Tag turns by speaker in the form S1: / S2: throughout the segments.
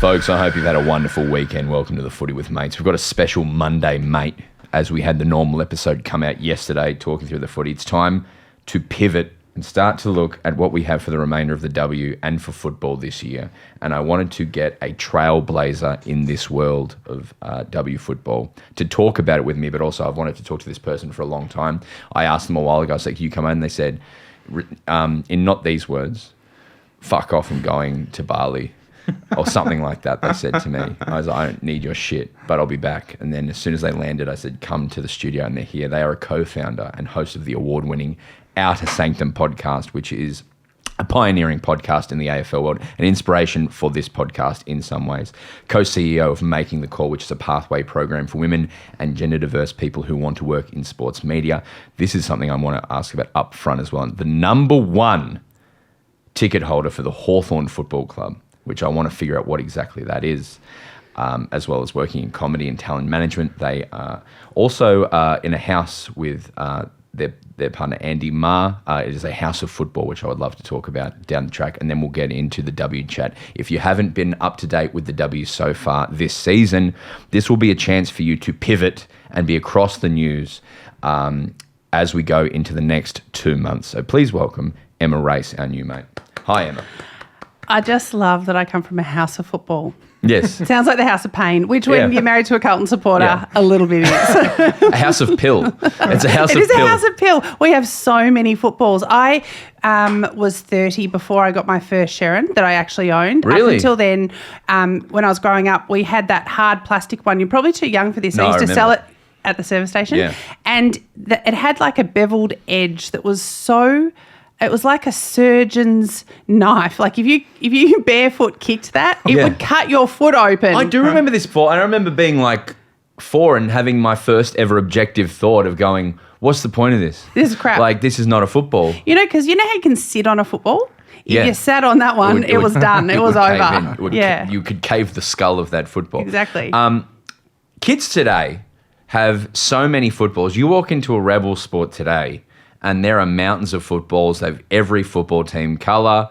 S1: folks. I hope you've had a wonderful weekend. Welcome to the Footy with Mates. We've got a special Monday Mate, as we had the normal episode come out yesterday talking through the footy. It's time to pivot and start to look at what we have for the remainder of the W and for football this year. And I wanted to get a trailblazer in this world of W football to talk about it with me, but also I've wanted to talk to this person for a long time. I asked them a while ago, I was like, you come in? And they said, in not these words, fuck off, I'm going to Bali. Or something like that, they said to me. I was like, I don't need your shit, but I'll be back. And then as soon as they landed, I said, come to the studio, and they're here. They are a co-founder and host of the award-winning Outer Sanctum podcast, which is a pioneering podcast in the AFL world, an inspiration for this podcast in some ways. Co-CEO of Making the Call, which is a pathway program for women and gender-diverse people who want to work in sports media. This is something I want to ask about up front as well. The number one ticket holder for the Hawthorn Football Club, which I want to figure out what exactly that is, as well as working in comedy and talent management. They are also in a house with their partner, Andy Marr. It is a house of football, which I would love to talk about down the track, and then we'll get into the W chat. If you haven't been up to date with the W so far this season, this will be a chance for you to pivot and be across the news as we go into the next 2 months. So please welcome Emma Race, our new mate. Hi, Emma.
S2: I just love that I come from a house of football.
S1: Yes.
S2: It sounds like the House of Pain, which when you're married to a Carlton supporter, a little bit is.
S1: A house of pill. It's a house of pill.
S2: It is a house of pill. We have so many footballs. I was 30 before I got my first Sharon that I actually owned.
S1: Really?
S2: Up until then, when I was growing up, we had that hard plastic one. You're probably too young for this.
S1: No,
S2: I used to sell it
S1: remember.
S2: at the service station.
S1: Yeah.
S2: And it had like a beveled edge that was so... It was like a surgeon's knife. Like if you barefoot kicked that, it would cut your foot open.
S1: I do remember this before. I remember being like 4 and having my first ever objective thought of going, what's the point of this?
S2: This is crap.
S1: Like, this is not a football.
S2: You know, because you know how you can sit on a football? If you sat on that one, it was done. It was over.
S1: You could cave the skull of that football.
S2: Exactly.
S1: Kids today have so many footballs. You walk into a Rebel Sport today and there are mountains of footballs. They have every football team colour.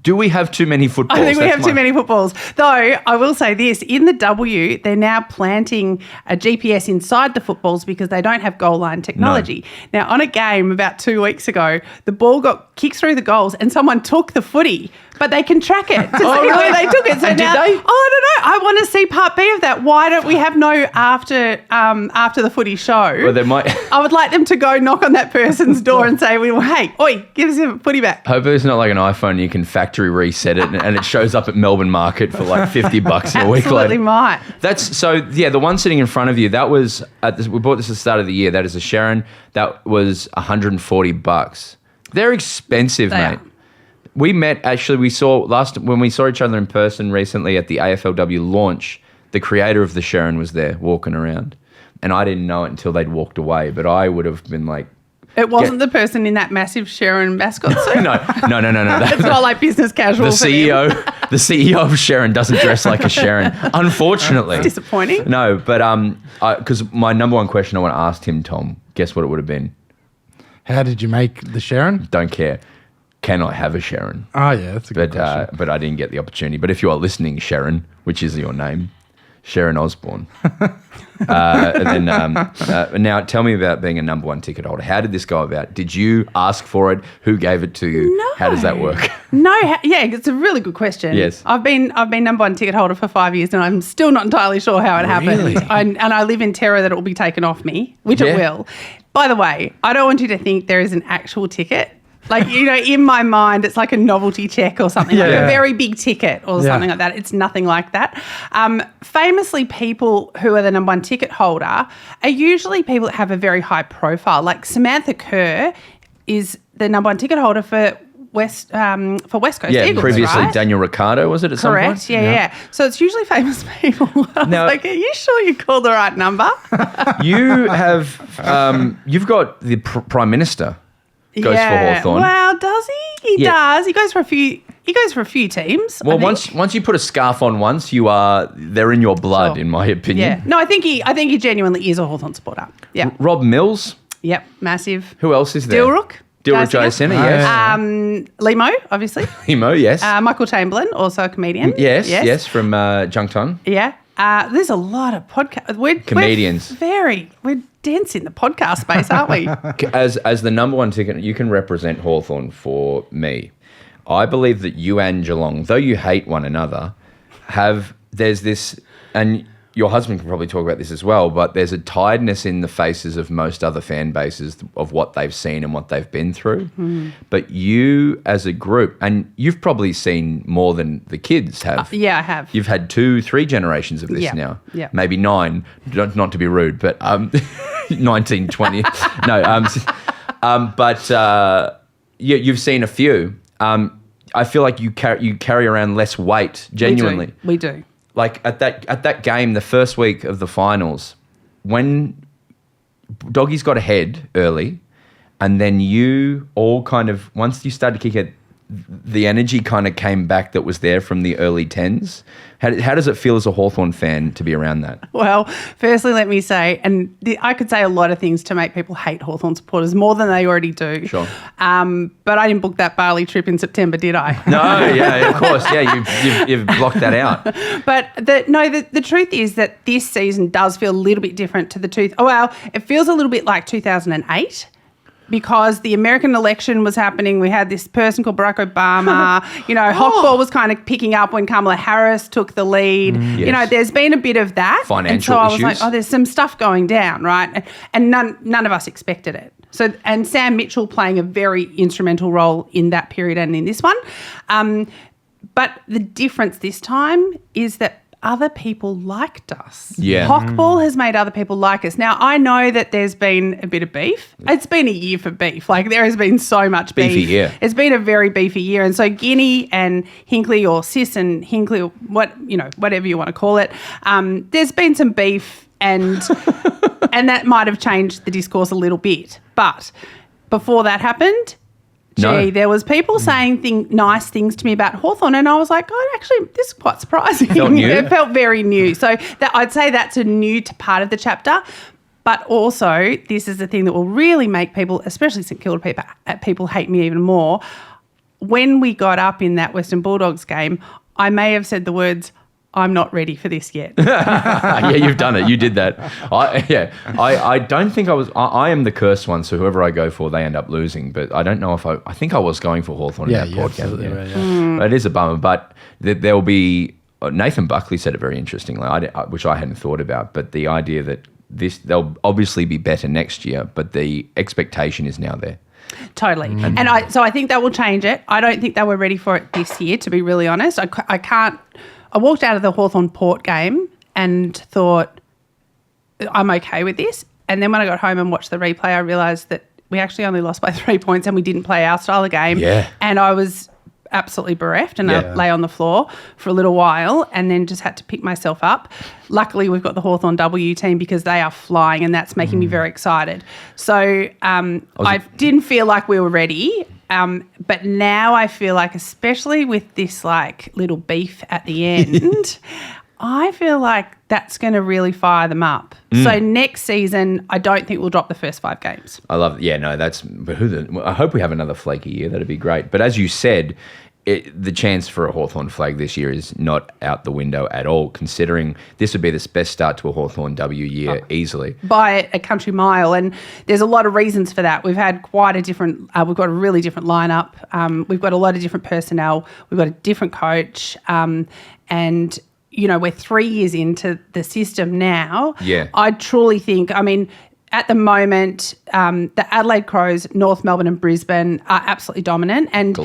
S1: Do we have too many footballs?
S2: I think we have too many footballs. Though, I will say this, in the W, they're now planting a GPS inside the footballs because they don't have goal line technology. No. Now, on a game about 2 weeks ago, the ball got kicked through the goals and someone took the footy, but they can track it to see where they took it. So
S1: and
S2: now,
S1: did they?
S2: I don't know. I want to see part B of that. Why don't we have no after the footy show?
S1: Well, they might.
S2: I would like them to go knock on that person's door and say, well, hey, oi, give us your footy back.
S1: Hopefully it's not like an iPhone. You can factory reset it and it shows up at Melbourne Market for like $50 a week later.
S2: Absolutely might.
S1: The one sitting in front of you, that was, we bought this at the start of the year. That is a Sharon. That was $140. They're expensive, mate. We met, actually, when we saw each other in person recently at the AFLW launch, the creator of the Sharon was there walking around. And I didn't know it until they'd walked away, but I would have been like...
S2: It wasn't the person in that massive Sharon mascot suit?
S1: No.
S2: It's not like business casual.
S1: The CEO of Sharon doesn't dress like a Sharon, unfortunately.
S2: It's disappointing.
S1: No, but because my number one question I want to ask him, Tom, guess what it would have been?
S3: How did you make the Sharon?
S1: Don't care. Can I have a Sharon?
S3: Oh, yeah, that's a good question.
S1: But I didn't get the opportunity. But if you are listening, Sharon, which is your name, Sharon Osborne. And then now tell me about being a number one ticket holder. How did this go about? Did you ask for it? Who gave it to you?
S2: No.
S1: How does that work?
S2: No, it's a really good question.
S1: Yes.
S2: I've been number one ticket holder for 5 years and I'm still not entirely sure how it
S1: Really?
S2: happened. And I live in terror that it will be taken off me, which it will. By the way, I don't want you to think there is an actual ticket. Like, you know, in my mind, it's like a novelty check or something, like a very big ticket or something like that. It's nothing like that. Famously, people who are the number one ticket holder are usually people that have a very high profile. Like Samantha Kerr is the number one ticket holder for West Coast Eagles,
S1: previously
S2: right?
S1: Daniel Ricciardo, was it at some point?
S2: Correct, yeah. So it's usually famous people.
S1: Now,
S2: like, are you sure you called the right number?
S1: You have, you've got the Prime Minister goes for Hawthorn.
S2: Well, does he? He does. He goes for a few teams.
S1: Well, once you put a scarf on they're in your blood, in my opinion.
S2: Yeah. No, I think he genuinely is a Hawthorn supporter. Yeah.
S1: Rob Mills.
S2: Yep, massive.
S1: Who else is there?
S2: Dilrook.
S1: Dilruk Jayasena, yes.
S2: Limo, obviously.
S1: Limo, yes.
S2: Michael Chamberlain, also a comedian.
S1: Yes, from Jungtong.
S2: Yeah. There's a lot of podcasts.
S1: Comedians.
S2: We're dense in the podcast space, aren't we?
S1: As the number one ticket, you can represent Hawthorn for me. I believe that you and Geelong, though you hate one another, there's this, and your husband can probably talk about this as well, but there's a tiredness in the faces of most other fan bases of what they've seen and what they've been through. But you as a group, and you've probably seen more than the kids have.
S2: Yeah, I have.
S1: You've had 2-3 generations of this now.
S2: Yeah.
S1: Maybe 9, not to be rude, but 19, 20. But you've seen a few. I feel like you carry around less weight, genuinely.
S2: We do.
S1: Like at that game, the first week of the finals, when Doggies got ahead early, and then you all kind of, once you started to kick it, the energy kind of came back that was there from the early 10s. How does it feel as a Hawthorn fan to be around that?
S2: Well, firstly, let me say, I could say a lot of things to make people hate Hawthorn supporters more than they already do.
S1: Sure.
S2: But I didn't book that Bali trip in September, did I?
S1: No, yeah, of course. Yeah, you've blocked that out.
S2: But the truth is that this season does feel a little bit different to it feels a little bit like 2008. Because the American election was happening, we had this person called Barack Obama. Hockball was kind of picking up when Kamala Harris took the lead.
S1: Yes.
S2: There's been a bit of that.
S1: Financial
S2: and so
S1: issues.
S2: I was like, there's some stuff going down, right? And none of us expected it. So, and Sam Mitchell playing a very instrumental role in that period and in this one. But the difference this time is that other people liked us.
S1: Yeah.
S2: Hockball has made other people like us. Now, I know that there's been a bit of beef. It's been a year for beef. Like, there has been so much beef.
S1: Beefy year.
S2: It's been a very beefy year. And so Guinea and Hinkley, or Sis and Hinkley, or whatever you want to call it, there's been some beef and and that might have changed the discourse a little bit. But before that happened, there was people saying nice things to me about Hawthorn, and I was like, actually, this is quite surprising.
S1: Felt new.
S2: It felt very new. So I'd say that's a new part of the chapter. But also, this is the thing that will really make people, especially St Kilda people hate me even more. When we got up in that Western Bulldogs game, I may have said the words, I'm not ready for this yet.
S1: Yeah, you've done it. You did that. I don't think I was. I am the cursed one, so whoever I go for, they end up losing. But I don't know if I think I was going for Hawthorn in that podcast.
S3: Absolutely right, yeah.
S1: But it is a bummer. But there will be. Nathan Buckley said it very interestingly, which I hadn't thought about. But the idea that they'll obviously be better next year, but the expectation is now there.
S2: Totally. So I think that will change it. I don't think they were ready for it this year, to be really honest. I can't. I walked out of the Hawthorn Port game and thought, I'm okay with this. And then when I got home and watched the replay, I realised that we actually only lost by 3 points and we didn't play our style of game.
S1: Yeah.
S2: And I was absolutely bereft, and I lay on the floor for a little while and then just had to pick myself up. Luckily, we've got the Hawthorn W team because they are flying, and that's making me very excited. So I didn't feel like we were ready. But now I feel like, especially with this little beef at the end, I feel like that's going to really fire them up. So next season, I don't think we'll drop the first 5 games.
S1: I love it. Yeah, no, I hope we have another flaky year. That'd be great. But as you said, the chance for a Hawthorn flag this year is not out the window at all, considering this would be the best start to a Hawthorn W year easily. By
S2: a country mile. And there's a lot of reasons for that. We've had quite a different, we've got a really different lineup. We've got a lot of different personnel. We've got a different coach. And, we're 3 years into the system now.
S1: Yeah.
S2: I truly think, at the moment, the Adelaide Crows, North Melbourne and Brisbane are absolutely dominant. And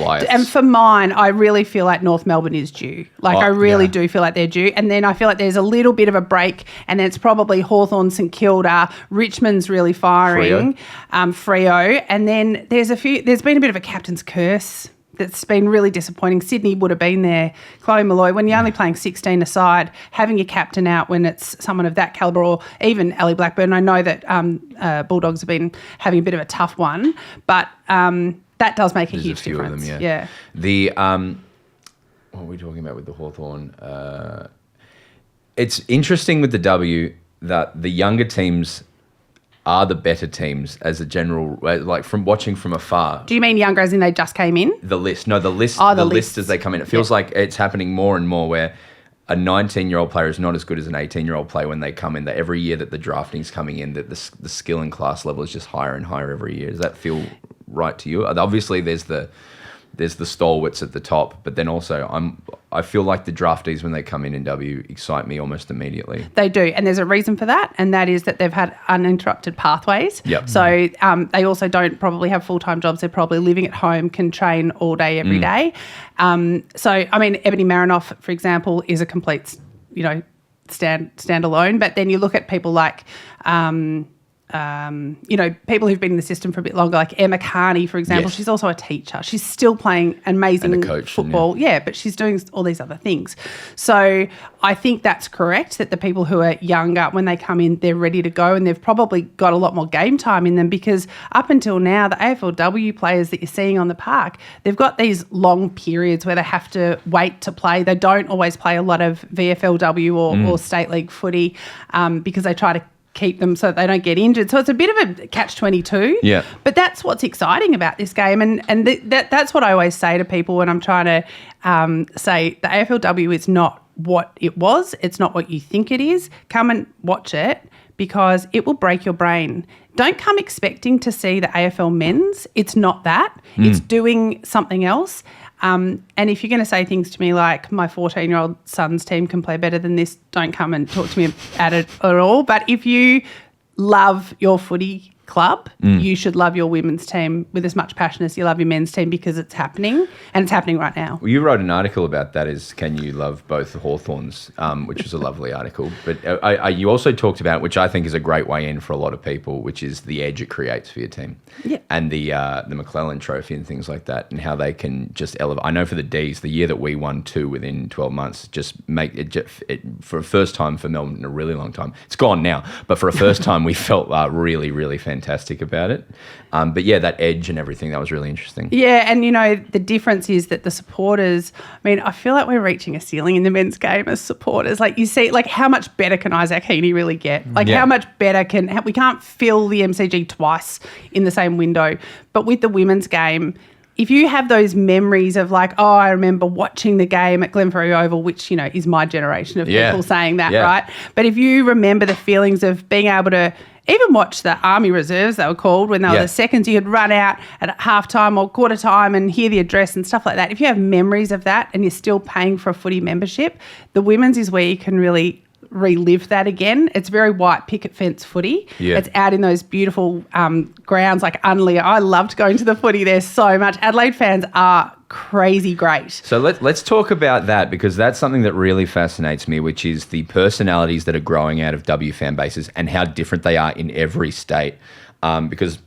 S2: for mine, I really feel like North Melbourne is due. I really do feel like they're due. And then I feel like there's a little bit of a break, and then it's probably Hawthorn, St Kilda, Richmond's really firing, Freo. And then there's been a bit of a captain's curse that's been really disappointing. Sydney would have been there. Chloe Malloy, when you're only playing 16 aside, having your captain out when it's someone of that calibre, or even Ellie Blackburn. I know that Bulldogs have been having a bit of a tough one, but that does make a huge difference.
S1: Of them,
S2: yeah.
S1: The what are we talking about with the Hawthorn? It's interesting with the W that the younger teams are the better teams as a general, like from watching from afar.
S2: Do you mean younger as in they just came in?
S1: The list. No, the list.
S2: Oh,
S1: the
S2: list.
S1: list as they come in. It feels like it's happening more and more where a 19-year-old player is not as good as an 18-year-old player when they come in. That every year that the drafting's coming in, that the skill and class level is just higher and higher every year. Does that feel right to you? Obviously, there's the stalwarts at the top, but then also I feel like the draftees when they come in W excite me almost immediately.
S2: They do, and there's a reason for that, and that is that they've had uninterrupted pathways.
S1: Yep.
S2: So they also don't probably have full-time jobs. They're probably living at home, can train all day, every day. So, I mean, Ebony Marinoff, for example, is a complete, standalone. But then you look at people like people who've been in the system for a bit longer, like Emma Carney, for example.
S1: Yes.
S2: She's also a teacher. She's still playing amazing
S1: and a coach,
S2: football. But she's doing all these other things. So I think that's correct, that the people who are younger, when they come in, they're ready to go, and they've probably got a lot more game time in them, because up until now, the AFLW players that you're seeing on the park, they've got these long periods where they have to wait to play. They don't always play a lot of VFLW or State League footy because they try to keep them so they don't get injured. So it's a bit of a catch-22.
S1: Yeah.
S2: But that's what's exciting about this game. And that's what I always say to people when I'm trying to say the AFLW is not what it was. It's not what you think it is. Come and watch it, because it will break your brain. Don't come expecting to see the AFL men's. It's not that. It's doing something else. And if you're going to say things to me like my 14-year-old son's team can play better than this, don't come and talk to me at it at all. But if you love your footy club, you should love your women's team with as much passion as you love your men's team, because it's happening, and it's happening right now.
S1: Well, you wrote an article about that, is Can You Love Both the Hawthorns, which was a lovely article. But you also talked about, which I think is a great way in for a lot of people, which is the edge it creates for your team.
S2: Yeah.
S1: And the McClellan Trophy and things like that, and how they can just elevate. I know for the Ds, the year that we won 2 within 12 months, just make it for a first time for Melbourne in a really long time. It's gone now, but for a first time, we felt really, really fantastic about it. But yeah, that edge and everything, that was really interesting.
S2: Yeah, and the difference is that the supporters, I feel like we're reaching a ceiling in the men's game as supporters. Like, you see, like, how much better can Isaac Heaney really get? Like, how much better we can't fill the MCG twice in the same window. But with the women's game, if you have those memories of like, oh, I remember watching the game at Glenferrie Oval, which, is my generation of people saying that, right? But if you remember the feelings of being able to even watch the Army Reserves, they were called, when they were the seconds, you could run out at halftime or quarter time and hear the address and stuff like that. If you have memories of that and you're still paying for a footy membership, the women's is where you can really relive that again. It's very white picket fence footy. Yeah. It's out in those beautiful grounds like Unley. I loved going to the footy there so much. Adelaide fans are crazy great.
S1: So let's talk about that, because that's something that really fascinates me, which is the personalities that are growing out of W fan bases and how different they are in every state. Because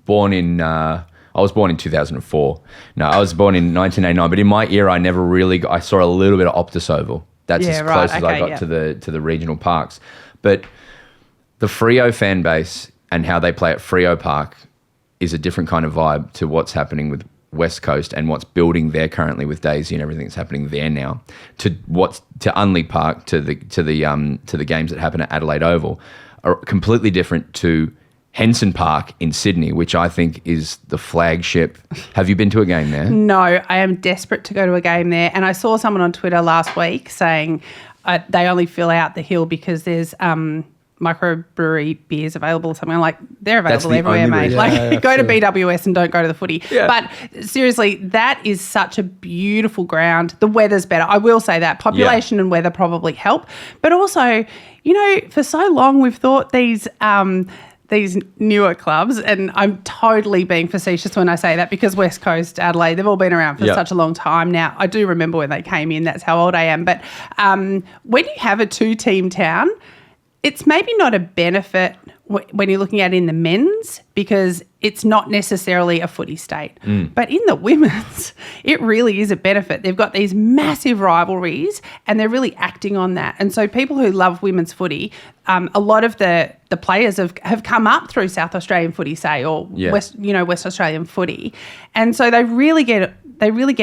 S1: I was born in 2004. No, I was born in 1989, but in my era, I saw a little bit of Optus Oval. That's as close as I got to the regional parks. But the Freo fan base and how they play at Freo Park is a different kind of vibe to what's happening with West Coast and what's building there currently with Daisy and everything that's happening there now. To Unley Park, to the games that happen at Adelaide Oval, are completely different to Henson Park in Sydney, which I think is the flagship. Have you been to a game there?
S2: No, I am desperate to go to a game there. And I saw someone on Twitter last week saying they only fill out the hill because there's microbrewery beers available or something. I'm like, they're available everywhere, mate. Go to BWS and don't go to the footy. Yeah. But seriously, that is such a beautiful ground. The weather's better. I will say that. Population and weather probably help. But also, for so long we've thought these newer clubs, and I'm totally being facetious when I say that, because West Coast, Adelaide, they've all been around for such a long time now. I do remember when they came in. That's how old I am. But when you have a 2-team town, it's maybe not a benefit when you're looking at it in the men's, because it's not necessarily a footy state. But in the women's, it really is a benefit. They've got these massive rivalries and they're really acting on that. And so people who love women's footy, a lot of the players have come up through South Australian footy, say, or West Australian footy. And so they really get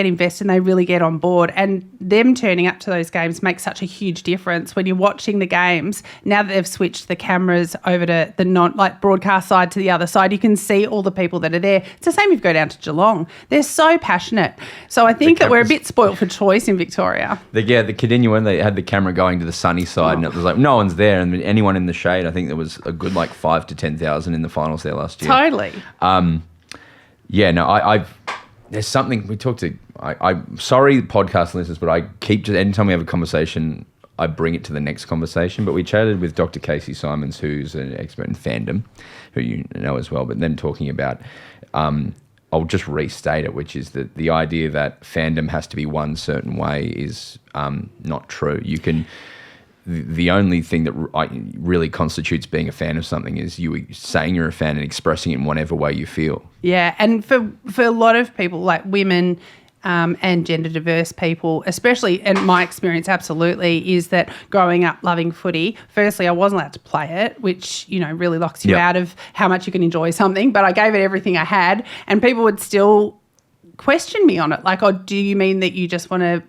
S2: invested and they really get on board, and them turning up to those games makes such a huge difference when you're watching the games. Now that they've switched the cameras over to the broadcast side to the other side. You can see all the people that are there. It's the same if you go down to Geelong. They're so passionate. So I think that we're a bit spoilt for choice in Victoria.
S1: The Kadinua, they had the camera going to the sunny side and it was like no one's there, and anyone in the shade, I think there was a good 5,000 to 10,000 in the finals there last year.
S2: Totally.
S1: There's something we talked to. I'm sorry, podcast listeners, but I keep just anytime we have a conversation, I bring it to the next conversation. But we chatted with Dr. Casey Simons, who's an expert in fandom, who you know as well. But them talking about, I'll just restate it, which is that the idea that fandom has to be one certain way is not true. You can. The only thing that really constitutes being a fan of something is you saying you're a fan and expressing it in whatever way you feel.
S2: Yeah, and for a lot of people, like women and gender diverse people, especially, and my experience absolutely is that growing up loving footy, firstly, I wasn't allowed to play it, which, really locks you out of how much you can enjoy something, but I gave it everything I had, and people would still question me on it, like, oh, do you mean that you just want to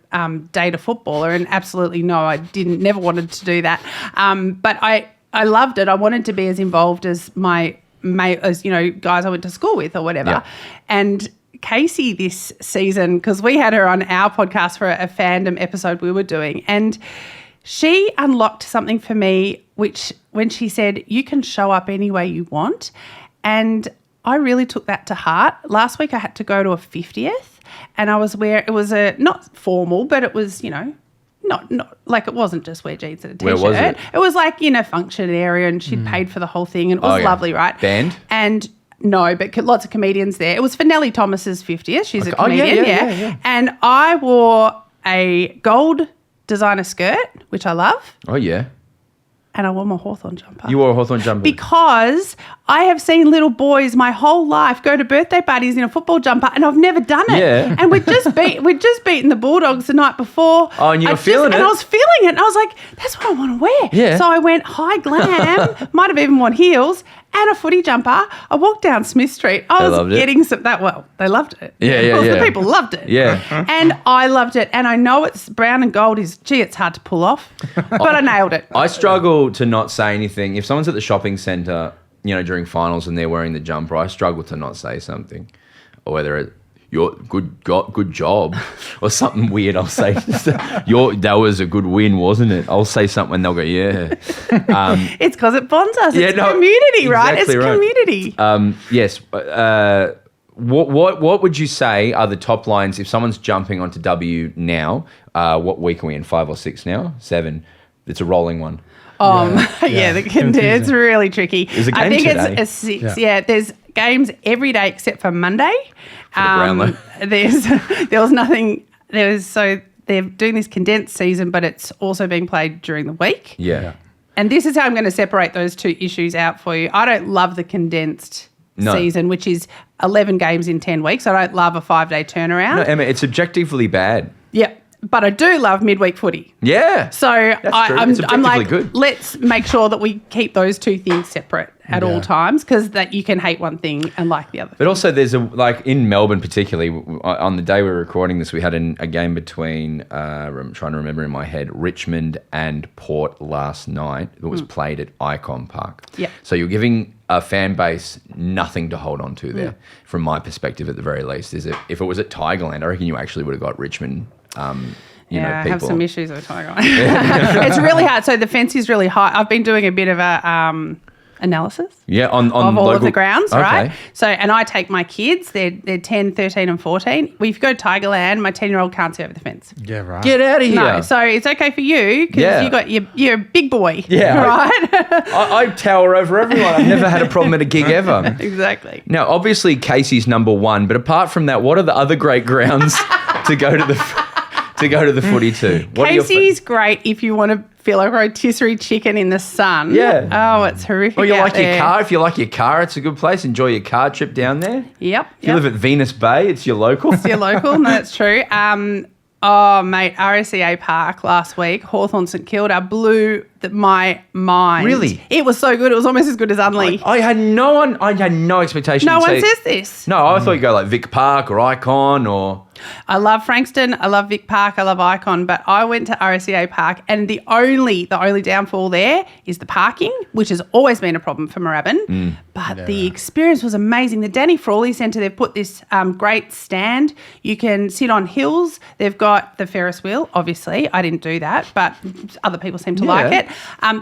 S2: date a footballer? And absolutely no, I never wanted to do that. But I loved it. I wanted to be as involved as my mate, as guys I went to school with or whatever. Yeah. And Casey this season, because we had her on our podcast for a fandom episode we were doing, and she unlocked something for me, which when she said, you can show up any way you want. And I really took that to heart. Last week I had to go to a 50th and I was it was not formal, but it was, not like it wasn't just wear jeans and a T-shirt.
S1: Where was it?
S2: It was like in a function area and she'd paid for the whole thing and it was lovely, right?
S1: Band?
S2: And no, but lots of comedians there. It was for Nellie Thomas's 50th. She's a comedian, yeah. And I wore a gold designer skirt, which I love.
S1: Oh, yeah.
S2: And I wore my Hawthorn jumper.
S1: You wore a Hawthorn jumper?
S2: Because I have seen little boys my whole life go to birthday parties in a football jumper and I've never done it.
S1: Yeah.
S2: And we'd just beaten the Bulldogs the night before.
S1: Oh, and you were feeling it?
S2: And I was feeling it. And I was like, that's what I want to wear.
S1: Yeah.
S2: So I went high glam, might have even worn heels, and a footy jumper. I walked down Smith Street. I was getting they loved it.
S1: Yeah.
S2: The people loved it.
S1: Yeah.
S2: And I loved it. And I know it's brown and gold it's hard to pull off, but I nailed it.
S1: I struggle to not say anything. If someone's at the shopping centre, during finals and they're wearing the jumper, I struggle to not say something. Or whether you're good job or something weird, I'll say, that was a good win, wasn't it? I'll say something and they'll go, yeah.
S2: It's because it bonds us. It's community, right? It's community.
S1: Yes. What would you say are the top lines if someone's jumping onto W now? What week are we in? 5 or 6 now? 7. It's a rolling one.
S2: It's really tricky.
S1: There's a game
S2: I think
S1: today.
S2: It's a 6. Yeah, there's games every day except for Monday.
S1: For the Brownlow.
S2: There was nothing. So they're doing this condensed season, but it's also being played during the week.
S1: Yeah.
S2: And this is how I'm going to separate those two issues out for you. I don't love the condensed season, which is 11 games in 10 weeks. I don't love a 5-day turnaround.
S1: No, Emma, it's objectively bad.
S2: Yep. But I do love midweek footy.
S1: Yeah.
S2: So I'm like,
S1: good.
S2: Let's make sure that we keep those two things separate at all times, because that you can hate one thing and like the other.
S1: But also there's in Melbourne particularly, on the day we were recording this, we had a game between, I'm trying to remember in my head, Richmond and Port last night that was played at Icon Park.
S2: Yeah.
S1: So you're giving a fan base nothing to hold on to there, from my perspective at the very least. If it was at Tigerland, I reckon you actually would have got Richmond
S2: I have some issues with Tigerland. It's really hard. So the fence is really high. I've been doing a bit of a analysis
S1: on
S2: of all of the grounds,
S1: okay.
S2: right? So, and I take my kids, they're 10, 13 and 14. If you go to Tigerland, my 10-year-old can't see over the fence.
S3: Yeah, right.
S1: Get out of here.
S2: No, so it's okay for you because you're a big boy, right?
S1: I tower over everyone. I've never had a problem at a gig ever.
S2: Exactly.
S1: Now, obviously, Casey's number one, but apart from that, what are the other great grounds to go to the footy to?
S2: Casey's great if you want to feel like a rotisserie chicken in the sun.
S1: Yeah.
S2: Oh, it's horrific.
S1: Or you
S2: out
S1: like
S2: there.
S1: your car. If you like your car, it's a good place. Enjoy your car trip down there.
S2: Yep.
S1: If you live at Venus Bay, it's your local.
S2: It's your local. No, that's true. Oh, mate, RSCA Park last week, Hawthorn St Kilda blew my mind.
S1: Really?
S2: It was so good. It was almost as good as Unley.
S1: I had no expectation.
S2: No one says this.
S1: No, I thought you'd go like Vic Park or Icon or...
S2: I love Frankston, I love Vic Park, I love Icon, but I went to RSEA Park and the only downfall there is the parking, which has always been a problem for Moorabbin. But the experience was amazing. The Danny Frawley Centre, they've put this great stand. You can sit on hills. They've got the Ferris wheel, obviously. I didn't do that, but other people seem to like it.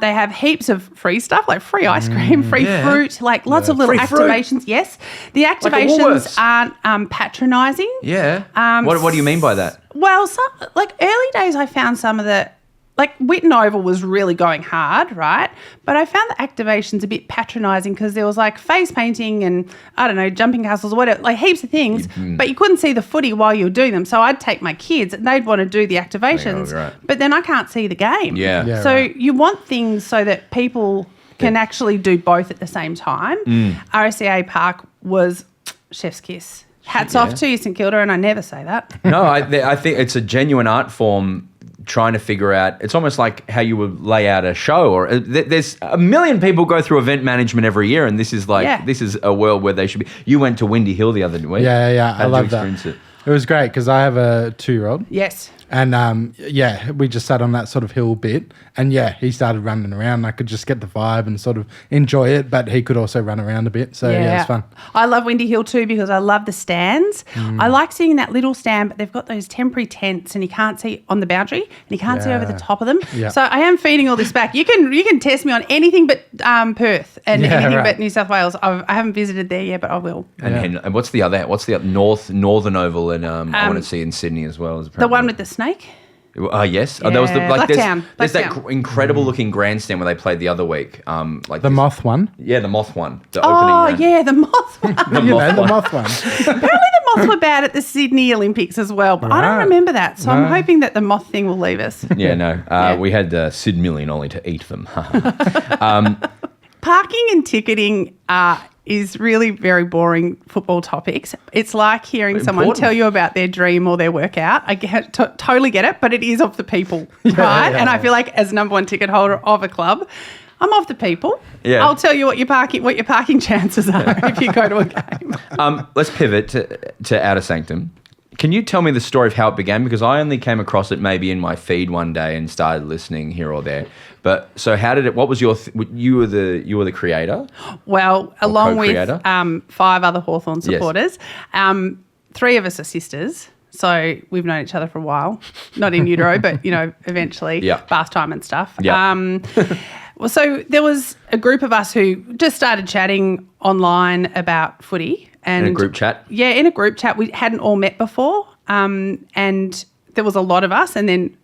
S2: They have heaps of free stuff, like free ice cream, free fruit, like lots of little
S1: Free fruit?
S2: activations. Yes. The activations aren't patronising.
S1: Yeah. What do you mean by that?
S2: Well, like early days I found some of the, like Whitten Oval was really going hard, right? But I found the activations a bit patronising because there was like face painting and, I don't know, jumping castles or whatever, like heaps of things, but you couldn't see the footy while you were doing them. So I'd take my kids and they'd want to do the activations, but then I can't see the game.
S1: Yeah.
S2: So you want things so that people can actually do both at the same time. RSCA Park was chef's kiss. Hats off to you, St Kilda, and I never say that.
S1: No, I think it's a genuine art form trying to figure out. It's almost like how you would lay out a show. Or there's a million people go through event management every year, and this is this is a world where they should be. You went to Windy Hill the other week.
S3: Yeah.
S1: How
S3: I love
S1: did you experience
S3: that. It was great because I have a 2-year-old.
S2: Yes.
S3: And, we just sat on that sort of hill bit. And, he started running around. I could just get the vibe and sort of enjoy it, but he could also run around a bit. So, it's fun.
S2: I love Windy Hill too because I love the stands. I like seeing that little stand, but they've got those temporary tents and you can't see on the boundary and you can't see over the top of them. Yeah. So I am feeding all this back. You can test me on anything but Perth and anything but New South Wales. I haven't visited there yet, but I will.
S1: And what's the other Northern Oval and I want to see in Sydney as well.
S2: The one with the snake?
S1: Yes.
S2: Yeah.
S1: There was there's that incredible looking grandstand where they played the other week.
S3: The moth one?
S1: Yeah, the moth one. The opening round.
S2: Yeah, the moth one.
S3: The moth one.
S2: Apparently the moths were bad at the Sydney Olympics as well, but I don't remember that. So I'm hoping that the moth thing will leave us.
S1: Yeah, no. We had Sid Millie only to eat them.
S2: Parking and ticketing is really very boring football topics. It's like hearing someone tell you about their dream or their workout. I totally get it, but it is of the people, right? And I feel like as number one ticket holder of a club, I'm of the people. Yeah. I'll tell you what your parking chances are if you go to a game.
S1: Let's pivot to Outer Sanctum. Can you tell me the story of how it began? Because I only came across it maybe in my feed one day and started listening here or there. But so how did it? What was your? You were the creator.
S2: Well, along with 5 other Hawthorn supporters, 3 of us are sisters. So we've known each other for a while, not in utero, but eventually, bath time and stuff. Well, so there was a group of us who just started chatting online about footy. And
S1: in a group chat? Yeah,
S2: in a group chat. We hadn't all met before, and there was a lot of us, and then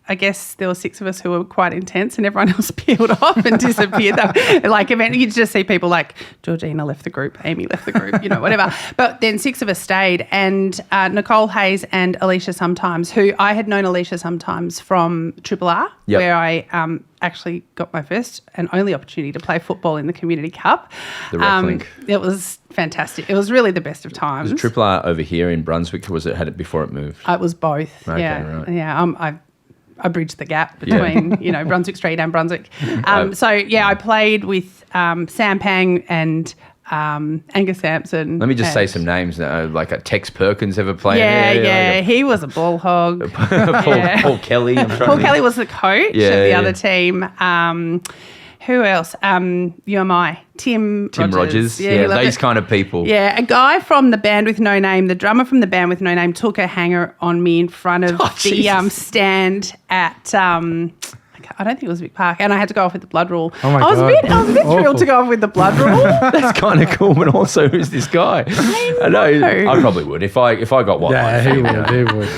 S2: I guess there were 6 of us who were quite intense and everyone else peeled off and disappeared. You'd just see people like Georgina left the group, Amy left the group, whatever. But then 6 of us stayed, and Nicole Hayes and Alicia Sometimes, who I had known Alicia Sometimes from Triple R, where I actually got my first and only opportunity to play football in the Community Cup.
S1: The Rec Link.
S2: It was fantastic. It was really the best of times.
S1: Was Triple R over here in Brunswick, or had it before it moved?
S2: It was both. Okay, right. Yeah, I bridged the gap between, Brunswick Street and Brunswick. I played with Sam Pang and Angus Sampson.
S1: Let me just say some names. Like Tex Perkins ever played?
S2: Yeah. He was a ball hog.
S1: Paul Kelly.
S2: Paul Kelly was the coach of the other team. Who else? UMI. Tim Rogers.
S1: Yeah, these kind of people.
S2: Yeah, a guy from the band with no name, the drummer from the band with no name, took a hanger on me in front of the stand at I don't think it was Vic Park, and I had to go off with the blood rule.
S3: Oh my God.
S2: I was a bit thrilled to go off with the blood rule.
S1: That's kind of cool, but also who's this guy? I know. I probably would if I got one.
S3: Yeah, he would.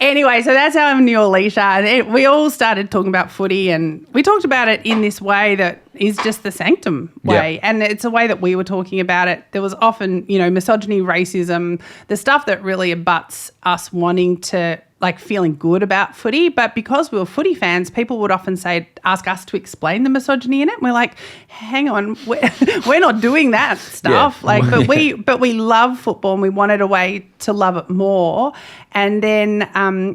S2: Anyway, so that's how I knew Alicia. And we all started talking about footy, and we talked about it in this way that is just the sanctum way. And it's a way that we were talking about it. There was often, misogyny, racism, the stuff that really abuts us wanting to feeling good about footy, but because we were footy fans, people would often ask us to explain the misogyny in it. And we're like, hang on, we're not doing that stuff. But we love football and we wanted a way to love it more. And then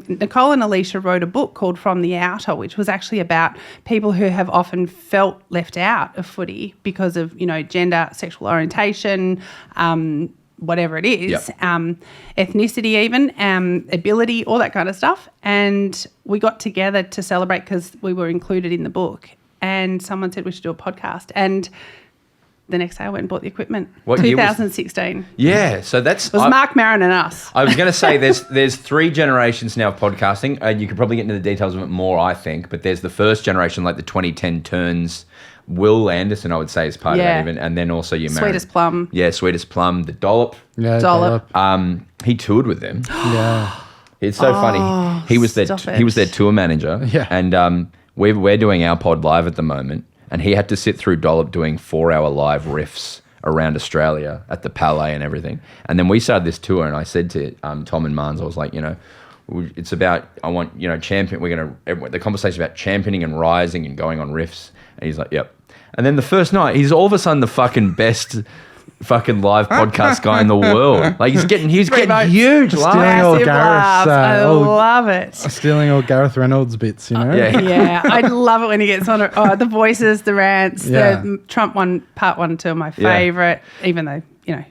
S2: Nicole and Alicia wrote a book called From the Outer, which was actually about people who have often felt left out of footy because of, gender, sexual orientation, whatever it is,
S1: Yep.
S2: ethnicity even, ability, all that kind of stuff. And we got together to celebrate because we were included in the book. And someone said we should do a podcast. And the next day I went and bought the equipment.
S1: What year was-
S2: 2016.
S1: Yeah, so that's...
S2: It was Mark Maron and us.
S1: I was going to say there's 3 generations now of podcasting, and you could probably get into the details of it more, I think, but there's the first generation, like the 2010 turns. Will Anderson, I would say, is part of that even, and then also your
S2: Sweetest Plum.
S1: Yeah, Sweetest Plum, the Dollop.
S3: Yeah,
S2: Dollop.
S1: He toured with them.
S3: Yeah.
S1: It's so funny. He was their tour manager.
S3: Yeah.
S1: And we're doing our pod live at the moment, and he had to sit through Dollop doing 4-hour live riffs around Australia at the Palais and everything. And then we started this tour, and I said to Tom and Marnes, I was like, it's about, I want, the conversation about championing and rising and going on riffs. And he's like, yep. And then the first night, he's all of a sudden the fucking best fucking live podcast guy in the world. Like he's getting huge
S3: Stealing
S1: laughs.
S3: all Gareth's,
S2: I love it.
S3: Stealing all Gareth Reynolds bits,
S2: Yeah, I love it when he gets on. The voices, the rants,
S3: Yeah.
S2: the Trump one, part 1 and 2 are my favourite, even though,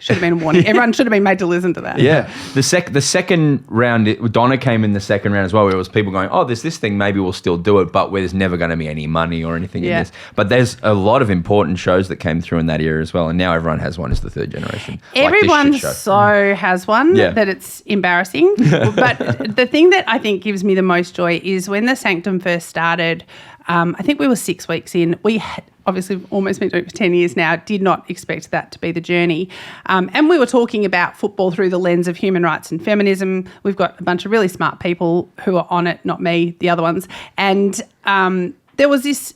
S2: should have been a warning. Everyone should have been made to listen to that.
S1: Yeah. The second round, Donna came in the second round as well, where it was people going, oh, there's this thing, maybe we'll still do it, but where there's never going to be any money or anything in this. But there's a lot of important shows that came through in that era as well, and now everyone has one as the third generation.
S2: Everyone
S1: like this shit show.
S2: has one that it's embarrassing. But the thing that I think gives me the most joy is when the Sanctum first started, I think we were 6 weeks in. We had, obviously we've almost been doing it for 10 years now, did not expect that to be the journey. And we were talking about football through the lens of human rights and feminism. We've got a bunch of really smart people who are on it, not me, the other ones. And there was this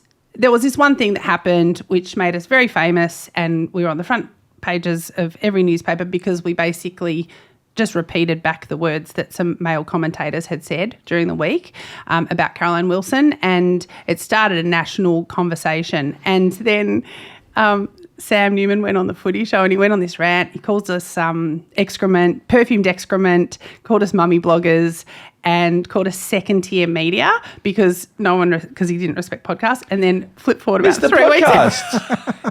S2: one thing that happened which made us very famous, and we were on the front pages of every newspaper because we basically just repeated back the words that some male commentators had said during the week about Caroline Wilson, and it started a national conversation. And then Sam Newman went on the Footy show and he went on this rant. He calls us excrement, perfumed excrement, called us mummy bloggers, and called us second-tier media because he didn't respect podcasts, and then flip forward about 3 weeks.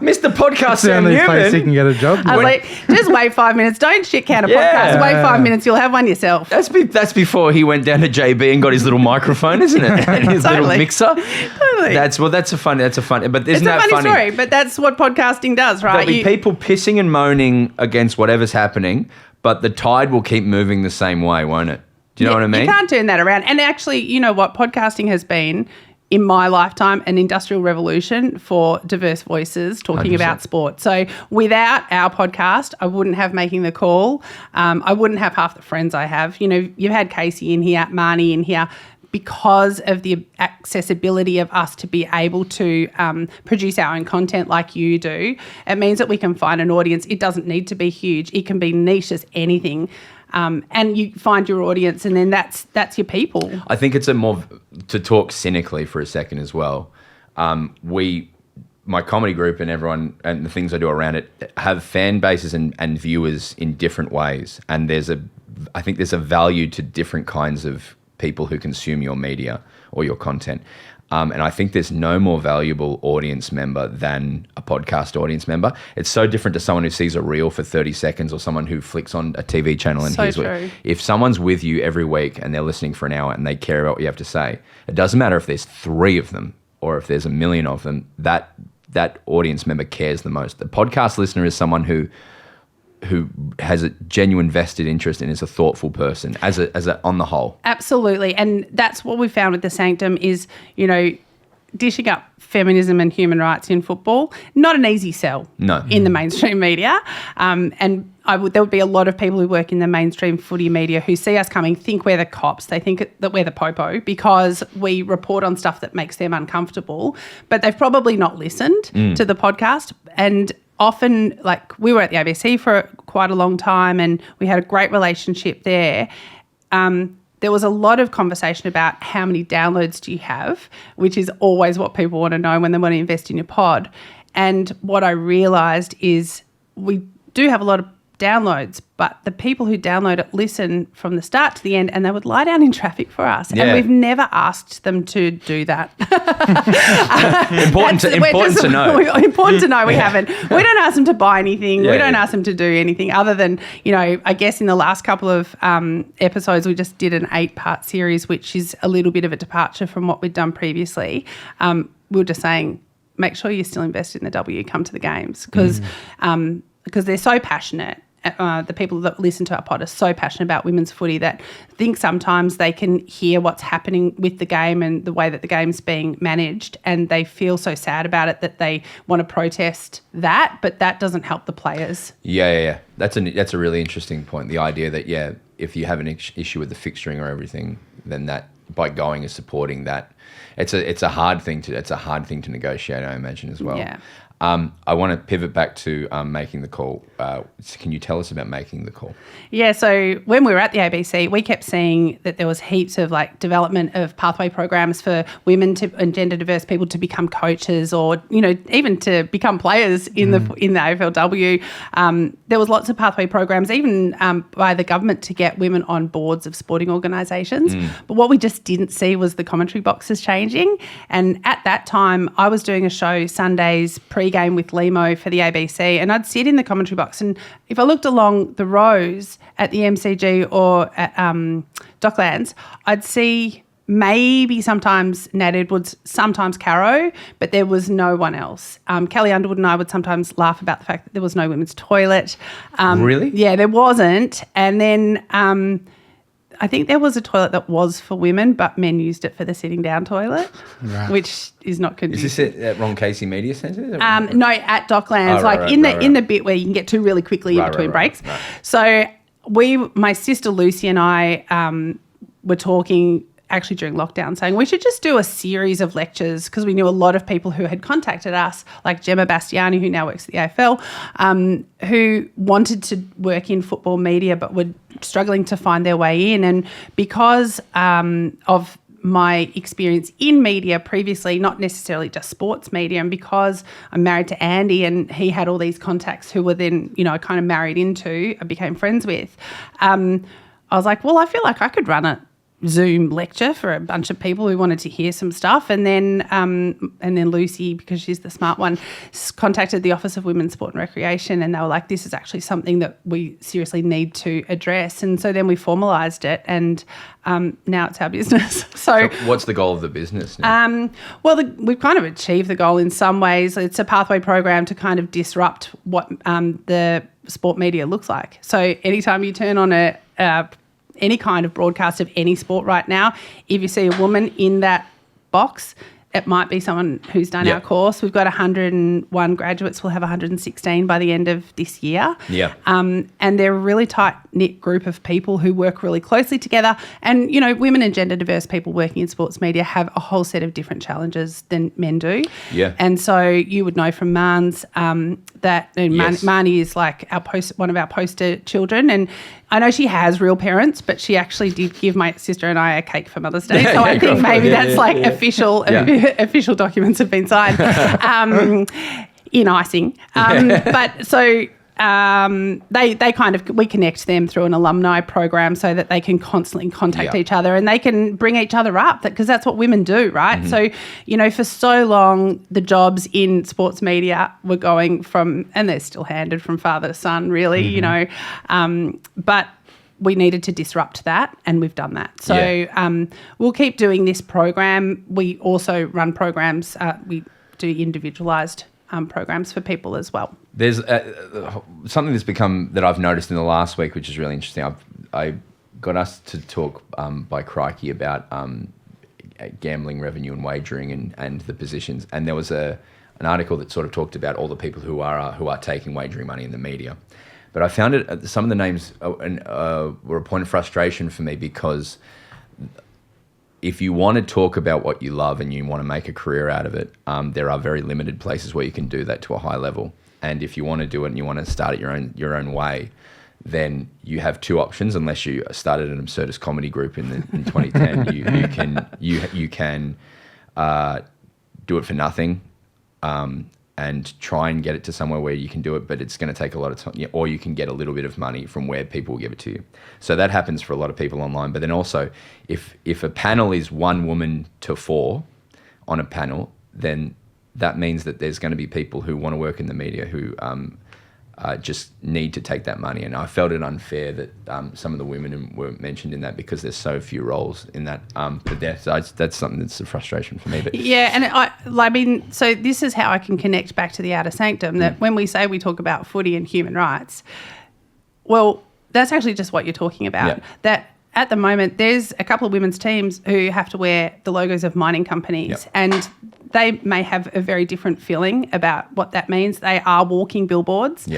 S1: Mr. Podcast, Sam
S3: Only place he
S1: Newman.
S3: can get a job.
S2: I was like, just wait 5 minutes. Don't shit can a podcast. Wait 5 minutes. You'll have one yourself.
S1: That's before he went down to JB and got his little microphone, isn't it? And his little mixer.
S2: Totally.
S1: That's a funny, but isn't
S2: It's a
S1: that
S2: funny story, but that's what podcasting does, right?
S1: There'll be people pissing and moaning against whatever's happening, but the tide will keep moving the same way, won't it? Do you know what I mean?
S2: You can't turn that around. And actually, you know what? Podcasting has been, in my lifetime, an industrial revolution for diverse voices talking
S1: 100%.
S2: about sport. So without our podcast, I wouldn't have Making the Call. I wouldn't have half the friends I have. You've had Casey in here, Marnie in here, because of the accessibility of us to be able to produce our own content like you do. It means that we can find an audience. It doesn't need to be huge. It can be niche as anything. And you find your audience, and then that's your people.
S1: I think it's to talk cynically for a second as well. My comedy group and everyone and the things I do around it have fan bases and viewers in different ways. And I think there's a value to different kinds of people who consume your media or your content. And I think there's no more valuable audience member than a podcast audience member. It's so different to someone who sees a reel for 30 seconds or someone who flicks on a TV channel and hears what. If someone's with you every week and they're listening for an hour and they care about what you have to say, it doesn't matter if there's 3 of them or if there's 1 million of them, that audience member cares the most. The podcast listener is someone who has a genuine vested interest and is a thoughtful person as a on the whole.
S2: Absolutely. And that's what we found with the Sanctum is, dishing up feminism and human rights in football, not an easy sell in the mainstream media. And there would be a lot of people who work in the mainstream footy media who see us coming, think we're the cops. They think that we're the popo because we report on stuff that makes them uncomfortable, but they've probably not listened to the podcast. And often, like, we were at the ABC for quite a long time and we had a great relationship there. There was a lot of conversation about how many downloads do you have, which is always what people want to know when they want to invest in your pod. And what I realised is we do have a lot of downloads, but the people who download it listen from the start to the end, and they would lie down in traffic for us.
S1: Yeah.
S2: And we've never asked them to do that.
S1: Important to know.
S2: Important to know we haven't. We don't ask them to buy anything.
S1: Yeah,
S2: we don't ask them to do anything other than, I guess in the last couple of episodes, we just did an 8-part series, which is a little bit of a departure from what we'd done previously. We were just saying, make sure you're still invested in the W, come to the games, because they're so passionate. The people that listen to our pod are so passionate about women's footy that I think sometimes they can hear what's happening with the game and the way that the game's being managed, and they feel so sad about it that they want to protest that, but that doesn't help the players.
S1: Yeah. That's a really interesting point. The idea that, if you have an issue with the fixturing or everything, then that by going and supporting that, it's a hard thing to negotiate, I imagine, as well.
S2: Yeah.
S1: I want to pivot back to making the call. Can you tell us about making the call?
S2: Yeah, so when we were at the ABC, we kept seeing that there was heaps of development of pathway programs for women and gender diverse people to become coaches, or even to become players in the AFLW. There was lots of pathway programs, even by the government, to get women on boards of sporting organisations. But what we just didn't see was the commentary boxes changing. And at that time, I was doing a show Sundays pre-game with Limo for the ABC, and I'd sit in the commentary box, and if I looked along the rows at the MCG or at Docklands, I'd see maybe sometimes Nat Edwards, sometimes Caro, but there was no one else. Kelly Underwood and I would sometimes laugh about the fact that there was no women's toilet.
S1: Really?
S2: Yeah, there wasn't. And then I think there was a toilet that was for women, but men used it for the sitting down toilet, which is not conducive.
S1: Is this at Ron Casey Media Centre?
S2: No, at Docklands, in the bit where you can get to really quickly in between breaks.
S1: Right.
S2: So my sister Lucy and I were talking actually during lockdown, saying we should just do a series of lectures, because we knew a lot of people who had contacted us, like Gemma Bastiani, who now works at the AFL, who wanted to work in football media but were struggling to find their way in. And because of my experience in media previously, not necessarily just sports media, and because I'm married to Andy and he had all these contacts who were then, kind of married into, I became friends with, I was like, well, I feel like I could run a Zoom lecture for a bunch of people who wanted to hear some stuff. And then Lucy, because she's the smart one, contacted the Office of Women's Sport and Recreation, and they were like, this is actually something that we seriously need to address. And so then we formalised it, and now it's our business. So
S1: what's the goal of the business now?
S2: We've kind of achieved the goal in some ways. It's a pathway program to kind of disrupt what the sport media looks like. So anytime you turn on any kind of broadcast of any sport right now, if you see a woman in that box, it might be someone who's done our course. We've got 101 graduates. We'll have 116 by the end of this year.
S1: Yeah.
S2: And they're a really tight-knit group of people who work really closely together. And, women and gender diverse people working in sports media have a whole set of different challenges than men do.
S1: Yeah.
S2: And so you would know from Marn's that Marnie is like one of our poster children. And I know she has real parents, but she actually did give my sister and I a cake for Mother's Day. So I think maybe that's official documents have been signed in icing. But so we connect them through an alumni program so that they can constantly contact each other and they can bring each other up, because that's what women do, right? Mm-hmm. So, for so long, the jobs in sports media were going from, and they're still handed from father to son, really, but we needed to disrupt that, and we've done that. So we'll keep doing this program. We also run programs. We do individualised programs for people as well.
S1: There's something that's become that I've noticed in the last week, which is really interesting. I got us to talk by Crikey about gambling revenue and wagering and the positions, and there was an article that sort of talked about all the people who are taking wagering money in the media. But I found it some of the names were a point of frustration for me, because if you want to talk about what you love and you want to make a career out of it, there are very limited places where you can do that to a high level. And if you want to do it and you want to start it your own way, then you have two options. Unless you started an absurdist comedy group in 2010, you can do it for nothing, and try and get it to somewhere where you can do it, but it's going to take a lot of time, or you can get a little bit of money from where people will give it to you. So that happens for a lot of people online. But then also, if a panel is 1 woman to 4 on a panel, then that means that there's going to be people who want to work in the media who just need to take that money. And I felt it unfair that some of the women were mentioned in that because there's so few roles in that. But that's something that's a frustration for me. But
S2: yeah, and I mean, so this is how I can connect back to the outer sanctum, that when we say we talk about footy and human rights, well, that's actually just what you're talking about.
S1: Yeah.
S2: That at the moment, there's a couple of women's teams who have to wear the logos of mining companies, and they may have a very different feeling about what that means. They are walking billboards.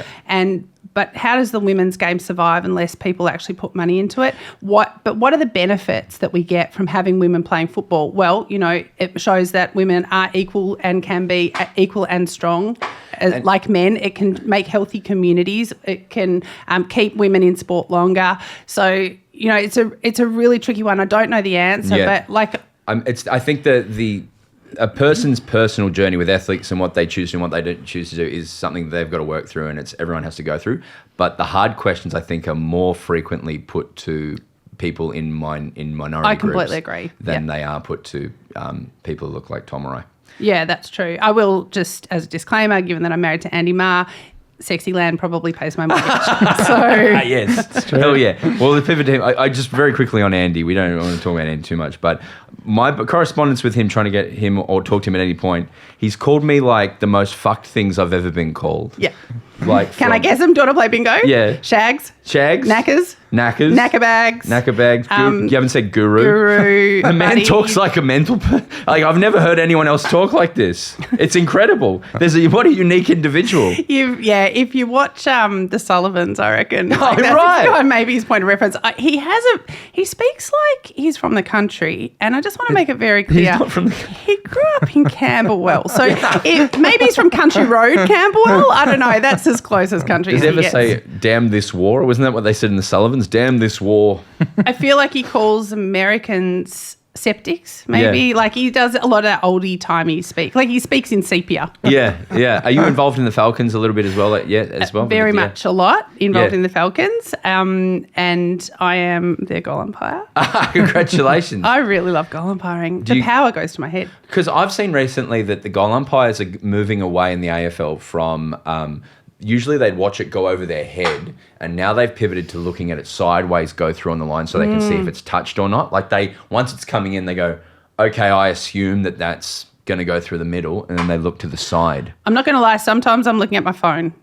S2: But how does the women's game survive unless people actually put money into it? But what are the benefits that we get from having women playing football? Well, it shows that women are equal and can be equal and strong like men. It can make healthy communities. It can keep women in sport longer. So, it's a really tricky one. I don't know the answer, but
S1: I think that a person's personal journey with athletes and what they choose to and what they don't choose to do is something they've got to work through, and everyone has to go through. But the hard questions, I think, are more frequently put to people in minority groups.
S2: I completely agree.
S1: Than they are put to people who look like Tom or I.
S2: Yeah, that's true. I will just, as a disclaimer, given that I'm married to Andy Marr, Sexyland probably pays my mortgage.
S1: Yes, it's true. Hell yeah. Well, the pivot team, I just very quickly on Andy, we don't want to talk about Andy too much, but my correspondence with him, trying to get him or talk to him at any point, he's called me like the most fucked things I've ever been called.
S2: Yeah.
S1: Can
S2: I guess him? Do you want to play bingo?
S1: Yeah.
S2: Shags.
S1: Knackers.
S2: Knacker bags.
S1: You haven't said guru.
S2: Guru.
S1: A man talks like a mental... I've never heard anyone else talk like this. It's incredible. What a unique individual.
S2: If you watch The Sullivans, I reckon.
S1: Right.
S2: That's maybe his point of reference. He speaks like he's from the country, and I just want to make it very clear.
S1: He's not from the country.
S2: He grew up in Camberwell. So maybe he's from Country Road, Camberwell. I don't know. That's as close as country
S1: Does
S2: as
S1: he ever say, damn this war? Or wasn't that what they said in The Sullivans? Damn this war.
S2: I feel like he calls Americans septics, maybe.
S1: Yeah.
S2: Like he does a lot of that oldie-timey speak. Like he speaks in sepia.
S1: Yeah. Are you involved in the Falcons a little bit as well?
S2: Very much a lot involved in the Falcons. And I am their goal umpire.
S1: Congratulations.
S2: I really love goal umpiring. The power goes to my head.
S1: Because I've seen recently that the goal umpires are moving away in the AFL from... usually they'd watch it go over their head, and now they've pivoted to looking at it sideways, go through on the line so they can see if it's touched or not. Like once it's coming in, they go, okay, I assume that that's going to go through the middle, and then they look to the side.
S2: I'm not going to lie. Sometimes I'm looking at my phone.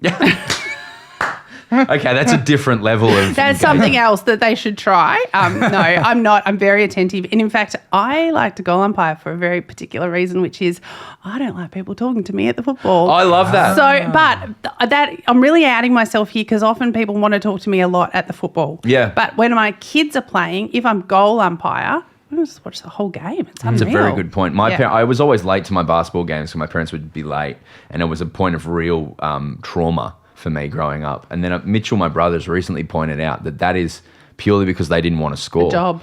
S1: Okay, that's a different level of...
S2: That's something else that they should try. No, I'm not. I'm very attentive. And in fact, I like to goal umpire for a very particular reason, which is I don't like people talking to me at the football.
S1: I love that.
S2: So, but that I'm really outing myself here because often people want to talk to me a lot at the football.
S1: Yeah.
S2: But when my kids are playing, if I'm goal umpire, I just watch the whole game. It's unreal.
S1: That's a very good point. I was always late to my basketball games, so my parents would be late, and it was a point of real trauma for me growing up. And then Mitchell, my brothers, recently pointed out that is purely because they didn't want to score.
S2: Good job.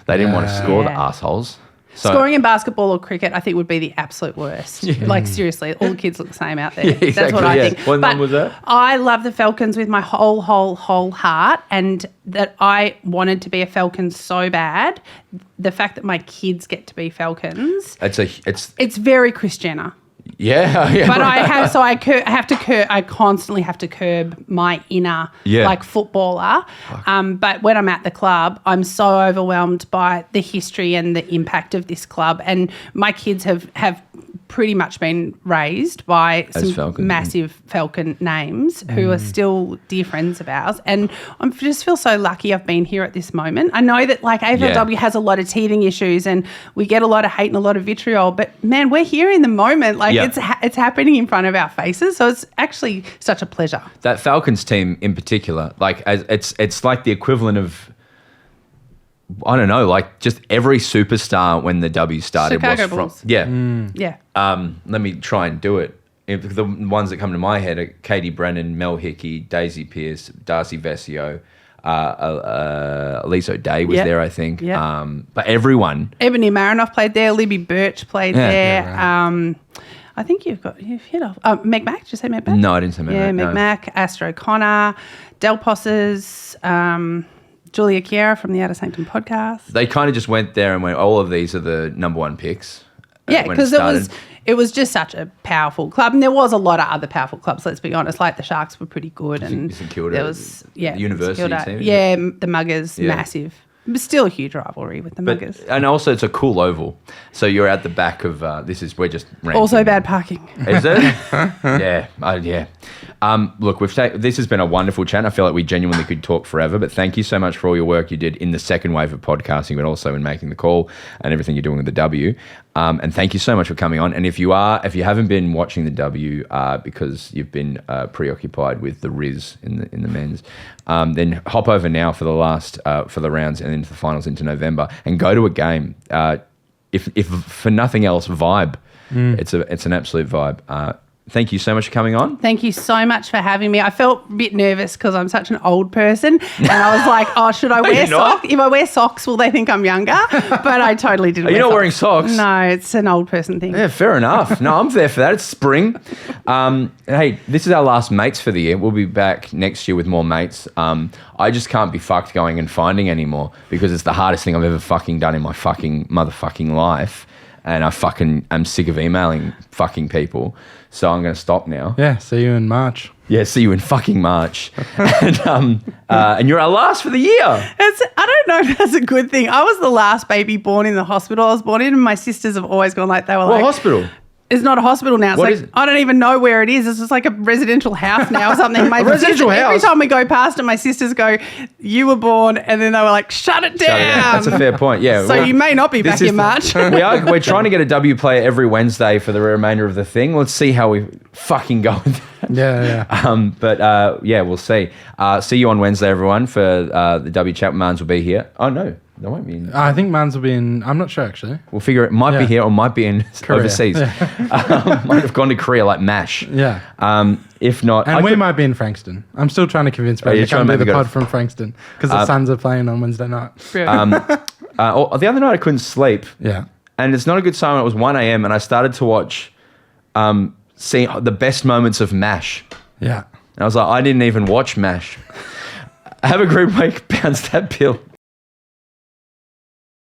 S1: They didn't want to score, the assholes. So,
S2: scoring in basketball or cricket, I think, would be the absolute worst. Like, seriously, all the kids look the same out there.
S1: Exactly,
S2: that's what I think.
S1: What one was that?
S2: I love the Falcons with my whole heart, and that I wanted to be a Falcon so bad. The fact that my kids get to be Falcons, it's very Chris Jenner.
S1: Yeah.
S2: But I constantly have to curb my inner footballer. But when I'm at the club, I'm so overwhelmed by the history and the impact of this club. And my kids have pretty much been raised by massive Falcon names who are still dear friends of ours. And I just feel so lucky I've been here at this moment. I know that AFLW has a lot of teething issues and we get a lot of hate and a lot of vitriol, but man, we're here in the moment. It's happening in front of our faces. So it's actually such a pleasure.
S1: That Falcons team in particular, it's like the equivalent of, I don't know, just every superstar when the W started
S2: Chicago
S1: was from...
S2: Bulls.
S1: Yeah. Let me try and do it. The ones that come to my head are Katie Brennan, Mel Hickey, Daisy Pearce, Darcy Vesio, Elise O'Day was there, I think. But everyone...
S2: Ebony Marinoff played there. Libby Birch played there.
S1: Yeah, right.
S2: I think you've hit off. Meg Mac, did you say Meg Mac?
S1: No, I didn't say Meg Mac.
S2: Yeah, Meg Mac, Astro Connor, Del Posses, Julia Chiara from the Outer Sanctum podcast.
S1: They kind of just went there and went, all of these are the number one picks.
S2: Yeah, because it was just such a powerful club, and there was a lot of other powerful clubs. Let's be honest, like the Sharks were pretty good, and
S1: St Kilda,
S2: there was
S1: the university team.
S2: Yeah, the Muggers, massive. But still a huge rivalry with the Muggers.
S1: And also, it's a cool oval. So you're at the back of we're just ranting.
S2: Also bad parking.
S1: Is it? Yeah. Look, this has been a wonderful chat. I feel like we genuinely could talk forever, but thank you so much for all your work you did in the second wave of podcasting, but also in making the call and everything you're doing with the W. And thank you so much for coming on. And if you haven't been watching the W because you've been preoccupied with the Riz in the men's, then hop over now for the last for the rounds and into the finals into November and go to a game. If for nothing else, vibe. It's an absolute vibe. Thank you so much for coming on.
S2: Thank you so much for having me. I felt a bit nervous because I'm such an old person, and I was like, "Oh, should I wear socks? If I wear socks, will they think I'm younger?" But I totally didn't.
S1: Are you not wearing socks?
S2: No, it's an old person thing.
S1: Yeah, fair enough. No, I'm there for that. It's spring. Hey, this is our last mates for the year. We'll be back next year with more mates. I just can't be fucked going and finding anymore because it's the hardest thing I've ever fucking done in my fucking motherfucking life. And I'm sick of emailing fucking people. So I'm going to stop now.
S3: Yeah, see you in March.
S1: Yeah, see you in fucking March. And you're our last for the year.
S2: I don't know if that's a good thing. I was the last baby born in the hospital I was born in, and my sisters have always gone like,
S1: what hospital?
S2: It's not a hospital now. It's I don't even know where it is. It's just like a residential house now or something.
S1: Residential house?
S2: Every time we go past it, my sisters go, "You were born," and then they were like, "Shut it down."
S1: That's a fair point, yeah.
S2: So you may not be back in March.
S1: We're trying to get a W player every Wednesday for the remainder of the thing. Let's see how we fucking go with that.
S3: Yeah.
S1: We'll see. See you on Wednesday, everyone, for the W chat. Mans will be here. Oh, no. There won't be.
S3: I think Mans will be in. I'm not sure actually.
S1: We'll figure it. Might be here or might be in overseas. Yeah. Might have gone to Korea like MASH.
S3: Yeah.
S1: If not,
S3: and we might be in Frankston. I'm still trying to convince Brad to come do the pod from Frankston because the Suns are playing on Wednesday night.
S1: The other night I couldn't sleep.
S3: Yeah.
S1: And it's not a good sign. It was 1 a.m. and I started to watch, see the best moments of MASH.
S3: Yeah.
S1: And I was like, I didn't even watch MASH. Have a great week. Bounce that pill.